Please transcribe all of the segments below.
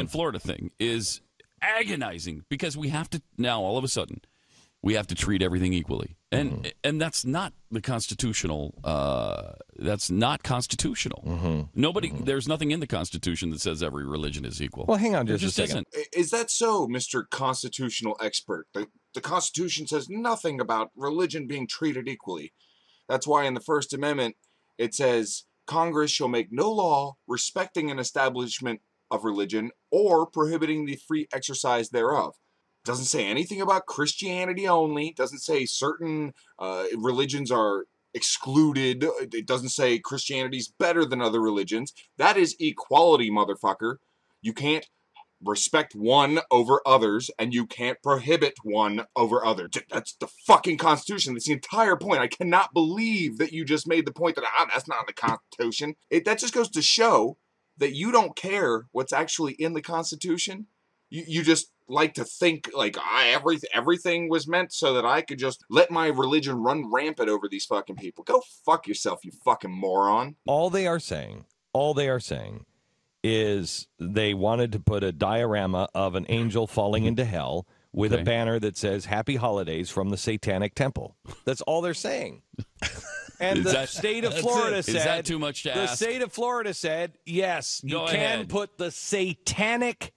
and Florida thing is agonizing because we have to now all of a sudden we have to treat everything equally, and that's not the constitutional. That's not constitutional. Nobody, there's nothing in the Constitution that says every religion is equal. Well, hang on There just a second. Is that so, Mr. Constitutional Expert? The Constitution says nothing about religion being treated equally. That's why in the First Amendment it says Congress shall make no law respecting an establishment of religion or prohibiting the free exercise thereof. Doesn't say anything about Christianity only. Doesn't say certain religions are excluded. It doesn't say Christianity's better than other religions. That is equality, motherfucker. You can't respect one over others, and you can't prohibit one over others. That's the fucking Constitution. That's the entire point. I cannot believe that you just made the point that that's not in the Constitution. That just goes to show that you don't care what's actually in the Constitution. You just like to think like everything was meant so that I could just let my religion run rampant over these fucking people. Go fuck yourself, you fucking moron. All they are saying is they wanted to put a diorama of an angel falling into hell with a banner that says Happy Holidays from the Satanic Temple. That's all they're saying. And the state of Florida said, is that too much to ask? The state of Florida said, yes, you can put the satanic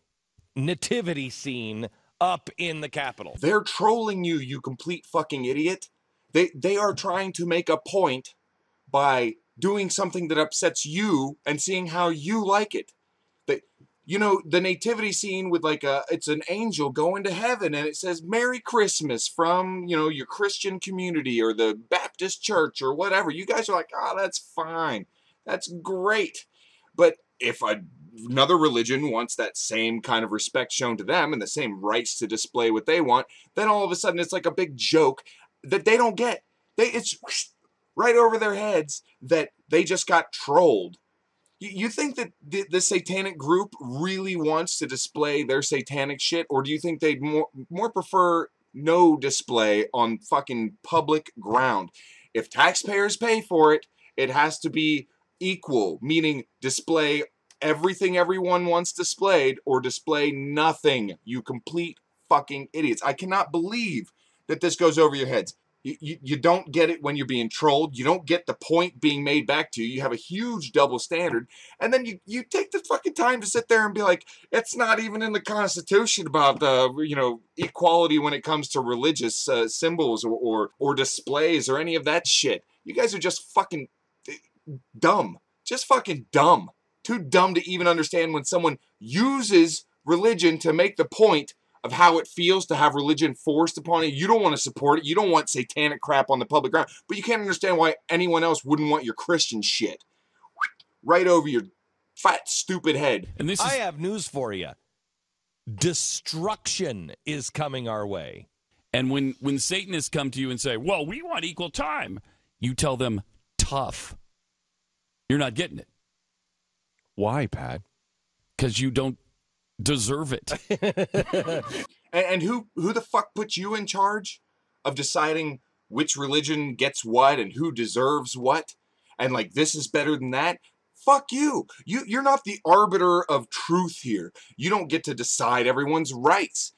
nativity scene up in the Capitol. They're trolling you, you complete fucking idiot. They are trying to make a point by doing something that upsets you and seeing how you like it. The nativity scene with it's an angel going to heaven and it says Merry Christmas from, your Christian community or the Baptist church or whatever. You guys are like, oh, that's fine. That's great. But if another religion wants that same kind of respect shown to them and the same rights to display what they want, then all of a sudden it's like a big joke that they don't get. It's right over their heads that they just got trolled. You think that the satanic group really wants to display their satanic shit, or do you think they'd more prefer no display on fucking public ground? If taxpayers pay for it, it has to be equal, meaning display everything everyone wants displayed or display nothing, you complete fucking idiots. I cannot believe that this goes over your heads. You don't get it when you're being trolled. You don't get the point being made back to you. You have a huge double standard. And then you take the fucking time to sit there and be like, it's not even in the Constitution about, equality when it comes to religious symbols or displays or any of that shit. You guys are just fucking dumb. Just fucking dumb. Too dumb to even understand when someone uses religion to make the point of how it feels to have religion forced upon you. You don't want to support it. You don't want satanic crap on the public ground. But you can't understand why anyone else wouldn't want your Christian shit. Right over your fat, stupid head. And I have news for you. Destruction is coming our way. And when Satanists come to you and say, well, we want equal time, you tell them, tough. You're not getting it. Why, Pat? Because you don't deserve it. and who the fuck put you in charge of deciding which religion gets what and who deserves what? And this is better than that? Fuck you. You're not the arbiter of truth here. You don't get to decide everyone's rights.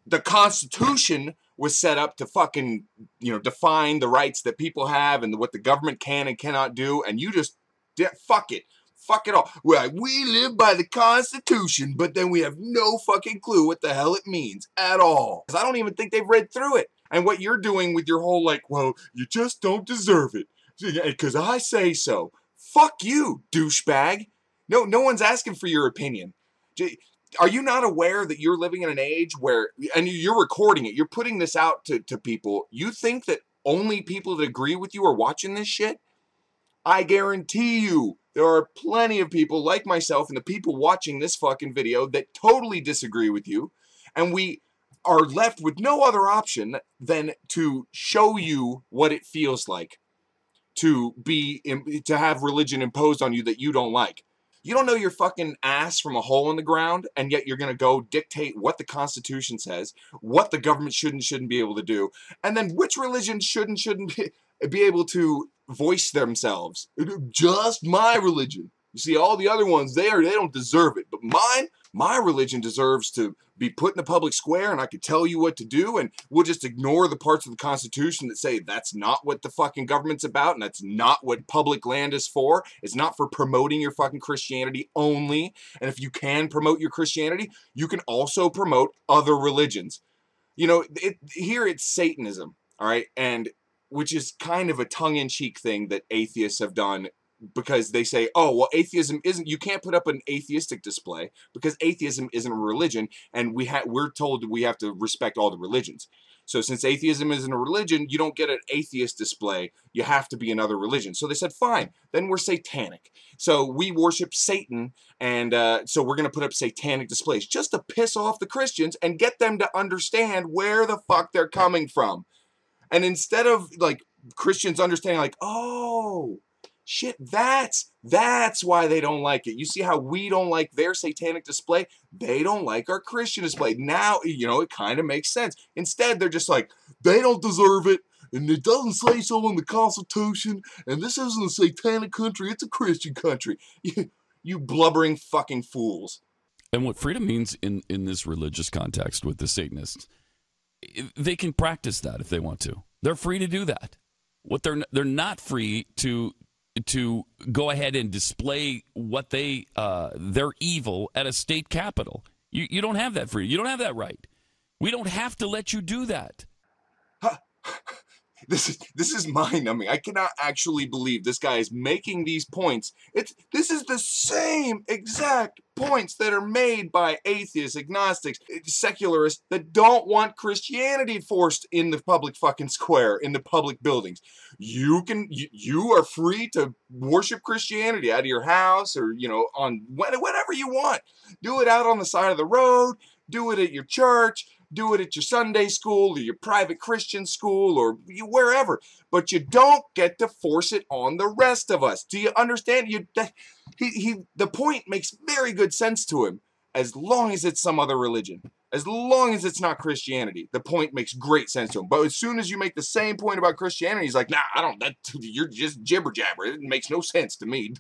The Constitution was set up to fucking, define the rights that people have and what the government can and cannot do. And you just, fuck it. Fuck it all. We live by the Constitution, but then we have no fucking clue what the hell it means at all. Because I don't even think they've read through it. And what you're doing with your whole you just don't deserve it because I say so. Fuck you, douchebag. No one's asking for your opinion. Are you not aware that you're living in an age where, and you're recording it, you're putting this out to people, you think that only people that agree with you are watching this shit? I guarantee you there are plenty of people like myself and the people watching this fucking video that totally disagree with you, and we are left with no other option than to show you what it feels like to have religion imposed on you that you don't like. You don't know your fucking ass from a hole in the ground, and yet you're going to go dictate what the Constitution says, what the government should and shouldn't be able to do, and then which religion should and shouldn't be able to voice themselves. Just my religion. You see, all the other ones, they don't deserve it. But my religion deserves to be put in the public square and I could tell you what to do, and we'll just ignore the parts of the Constitution that say that's not what the fucking government's about and that's not what public land is for. It's not for promoting your fucking Christianity only. And if you can promote your Christianity, you can also promote other religions. You know, here it's Satanism, all right? And which is kind of a tongue-in-cheek thing that atheists have done, because they say, oh, well, atheism isn't, you can't put up an atheistic display because atheism isn't a religion, and we're told we have to respect all the religions. So since atheism isn't a religion, you don't get an atheist display. You have to be another religion. So they said, fine, then we're satanic. So we worship Satan, and so we're going to put up satanic displays just to piss off the Christians and get them to understand where the fuck they're coming from. And instead of, like, Christians understanding, like, oh, shit, that's why they don't like it. You see how we don't like their satanic display? They don't like our Christian display. Now, you know, it kind of makes sense. Instead, they're just like, they don't deserve it, and it doesn't say so in the Constitution, and this isn't a satanic country, it's a Christian country. You blubbering fucking fools. And what freedom means in this religious context with the Satanists, they can practice that if they want to. They're free to do that. What they're not free to go ahead and display what they're evil at a state capitol. You don't have that freedom. You don't have that right. We don't have to let you do that. This is mind-numbing. I cannot actually believe this guy is making these points. This is the same exact points that are made by atheists, agnostics, secularists that don't want Christianity forced in the public fucking square, in the public buildings. You are free to worship Christianity out of your house, or, you know, on whatever you want. Do it out on the side of the road. Do it at your church. Do it at your Sunday school or your private Christian school or wherever. But you don't get to force it on the rest of us. Do you understand? The point makes very good sense to him, as long as it's some other religion. As long as it's not Christianity, the point makes great sense to him. But as soon as you make the same point about Christianity, he's like, nah, you're just jibber jabber. It makes no sense to me.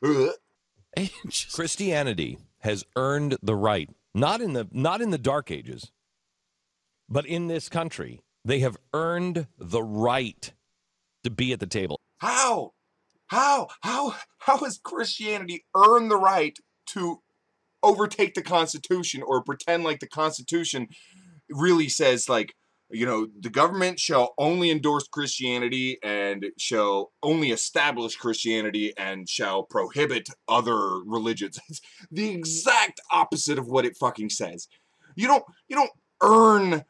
Christianity has earned the right, not in the Dark Ages, but in this country, they have earned the right to be at the table. How has Christianity earned the right to overtake the Constitution, or pretend like the Constitution really says, like, you know, the government shall only endorse Christianity and shall only establish Christianity and shall prohibit other religions? It's the exact opposite of what it fucking says. You don't earn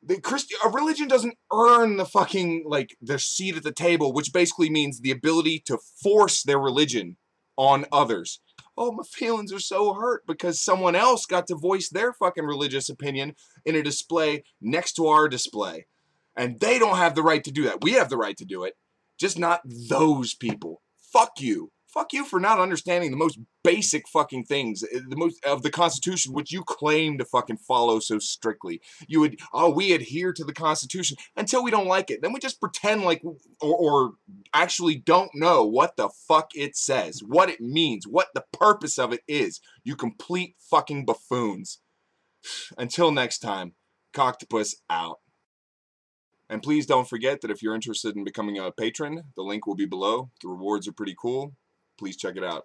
a religion doesn't earn the fucking, like, their seat at the table, which basically means the ability to force their religion on others. Oh, my feelings are so hurt because someone else got to voice their fucking religious opinion in a display next to our display. And they don't have the right to do that. We have the right to do it. Just not those people. Fuck you. Fuck you for not understanding the most basic fucking things, the most of the Constitution, which you claim to fucking follow so strictly. We adhere to the Constitution until we don't like it. Then we just pretend like, or actually don't know what the fuck it says, what it means, what the purpose of it is. You complete fucking buffoons. Until next time, Coctopus out. And please don't forget that if you're interested in becoming a patron, the link will be below. The rewards are pretty cool. Please check it out.